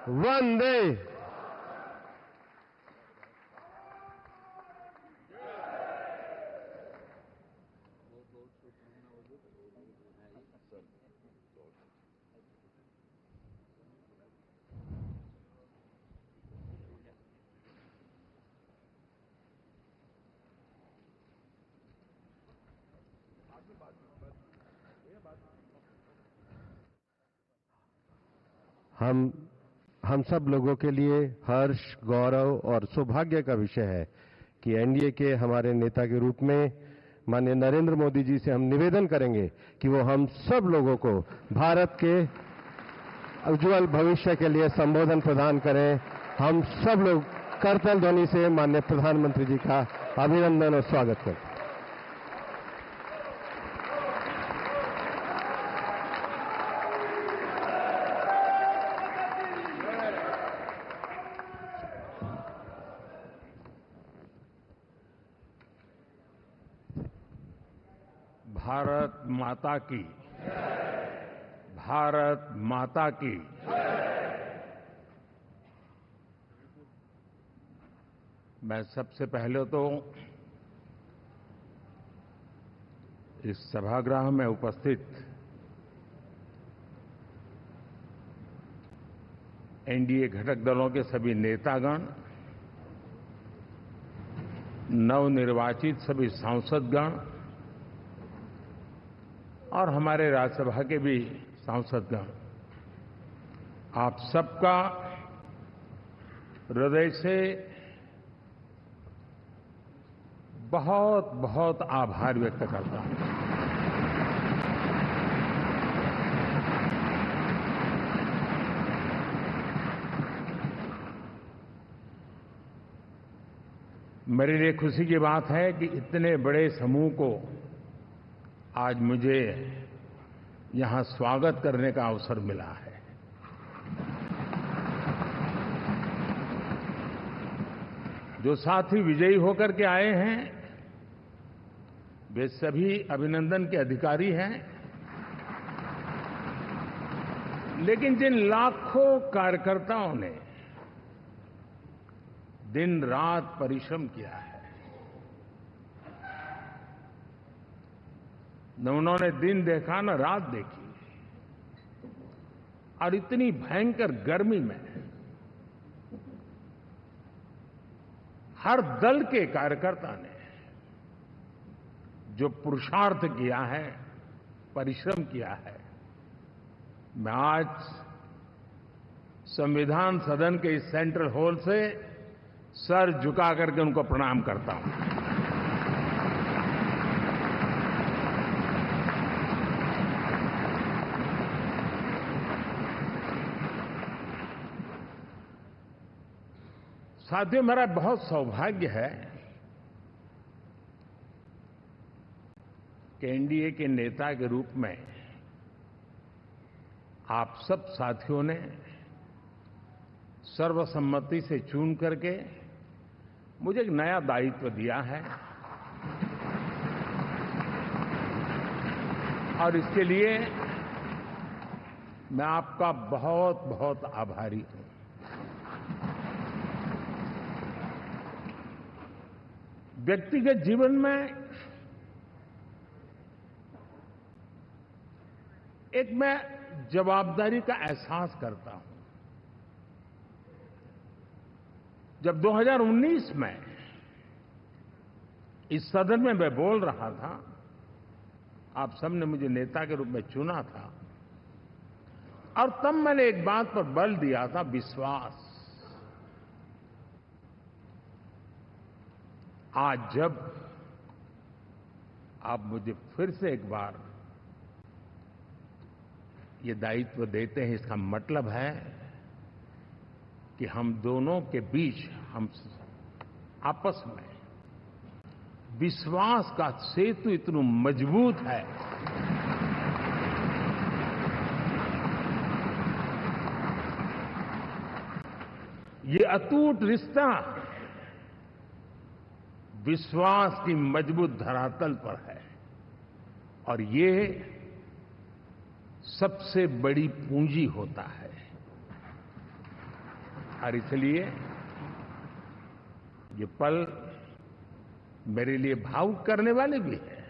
वंदे। हम सब लोगों के लिए हर्ष, गौरव और सौभाग्य का विषय है कि एनडीए के हमारे नेता के रूप में माननीय नरेंद्र मोदी जी से हम निवेदन करेंगे कि वो हम सब लोगों को भारत के उज्जवल भविष्य के लिए संबोधन प्रदान करें। हम सब लोग करतल ध्वनि से माननीय प्रधानमंत्री जी का अभिनंदन और स्वागत करते हैं। भारत माता की, भारत माता की। मैं सबसे पहले तो इस सभागृह में उपस्थित एनडीए घटक दलों के सभी नेतागण, नवनिर्वाचित सभी सांसदगण और हमारे राज्यसभा के भी सांसदगण, आप सबका हृदय से बहुत बहुत आभार व्यक्त करता हूं। मेरे लिए खुशी की बात है कि इतने बड़े समूह को आज मुझे यहां स्वागत करने का अवसर मिला है। जो साथी विजयी होकर के आए हैं वे सभी अभिनंदन के अधिकारी हैं, लेकिन जिन लाखों कार्यकर्ताओं ने दिन रात परिश्रम किया है, न उन्होंने दिन देखा न रात देखी, और इतनी भयंकर गर्मी में हर दल के कार्यकर्ता ने जो पुरुषार्थ किया है, परिश्रम किया है, मैं आज संविधान सदन के इस सेंट्रल हॉल से सर झुका करके उनको प्रणाम करता हूं। साथियों, मेरा बहुत सौभाग्य है कि एनडीए के नेता के रूप में आप सब साथियों ने सर्वसम्मति से चुन करके मुझे एक नया दायित्व दिया है, और इसके लिए मैं आपका बहुत बहुत आभारी हूं। व्यक्तिगत जीवन में एक मैं जवाबदारी का एहसास करता हूं। जब 2019 में इस सदन में मैं बोल रहा था, आप सबने मुझे नेता के रूप में चुना था, और तब मैंने एक बात पर बल दिया था, विश्वास। आज जब आप मुझे फिर से एक बार ये दायित्व देते हैं, इसका मतलब है कि हम दोनों के बीच, हम आपस में विश्वास का सेतु इतना मजबूत है ये अटूट रिश्ता विश्वास की मजबूत धरातल पर है, और ये सबसे बड़ी पूंजी होता है। और इसलिए ये पल मेरे लिए भावुक करने वाले भी है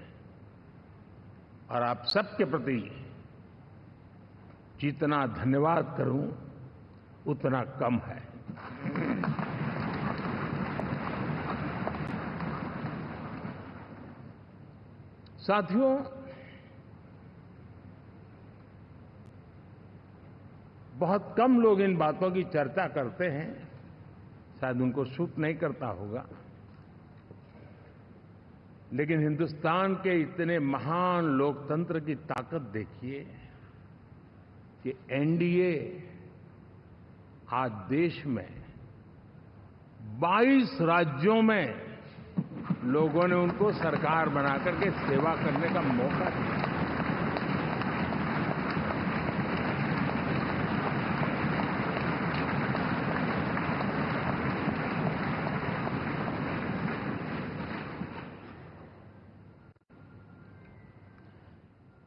और आप सबके प्रति जितना धन्यवाद करूं उतना कम है। साथियों, बहुत कम लोग इन बातों की चर्चा करते हैं, शायद उनको सूट नहीं करता होगा, लेकिन हिंदुस्तान के इतने महान लोकतंत्र की ताकत देखिए कि एनडीए आज देश में 22 राज्यों में लोगों ने उनको सरकार बना करके सेवा करने का मौका दिया।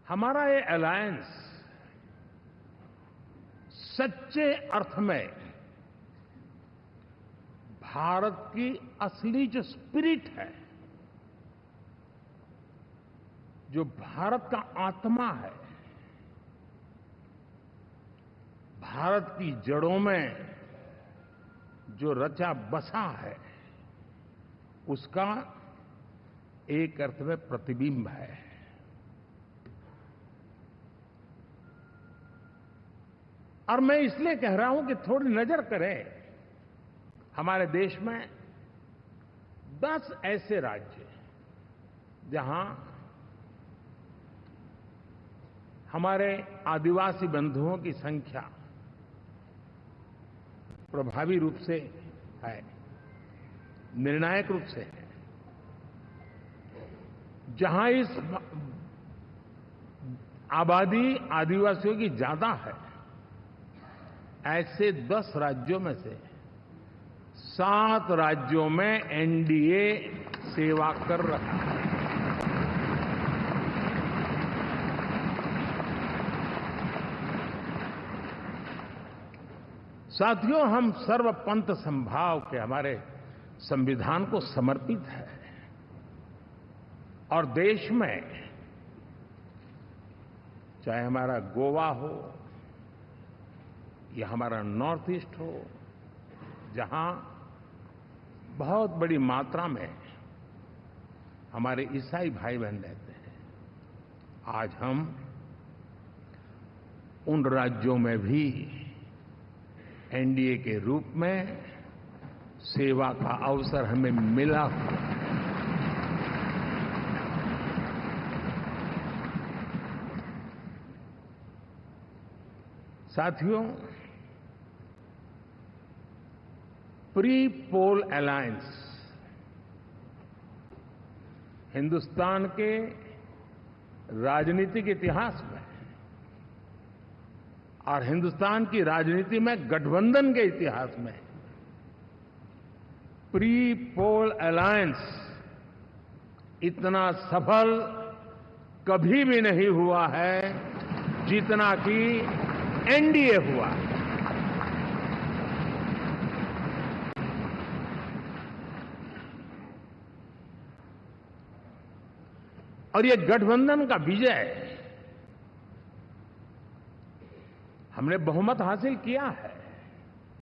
हमारा ये अलायंस सच्चे अर्थ में भारत की असली जो स्पिरिट है, जो भारत का आत्मा है, भारत की जड़ों में जो रचा बसा है, उसका एक अर्थ में प्रतिबिंब है। और मैं इसलिए कह रहा हूं कि थोड़ी नजर करें, हमारे देश में 10 ऐसे राज्य जहां हमारे आदिवासी बंधुओं की संख्या प्रभावी रूप से है, निर्णायक रूप से है, जहां इस आबादी आदिवासियों की ज्यादा है, ऐसे 10 राज्यों में से 7 राज्यों में एनडीए सेवा कर रहा है। साथियों, हम सर्वपंथ संभाव के हमारे संविधान को समर्पित है और देश में चाहे हमारा गोवा हो या हमारा नॉर्थ ईस्ट हो, जहां बहुत बड़ी मात्रा में हमारे ईसाई भाई बहन रहते हैं, आज हम उन राज्यों में भी एनडीए के रूप में सेवा का अवसर हमें मिला हुआ है। साथियों, प्री पोल अलायंस हिंदुस्तान के राजनीतिक इतिहास में और हिंदुस्तान की राजनीति में गठबंधन के इतिहास में प्री पोल अलायंस इतना सफल कभी भी नहीं हुआ है जितना कि एनडीए हुआ है। और ये गठबंधन का विजय, हमने बहुमत हासिल किया है,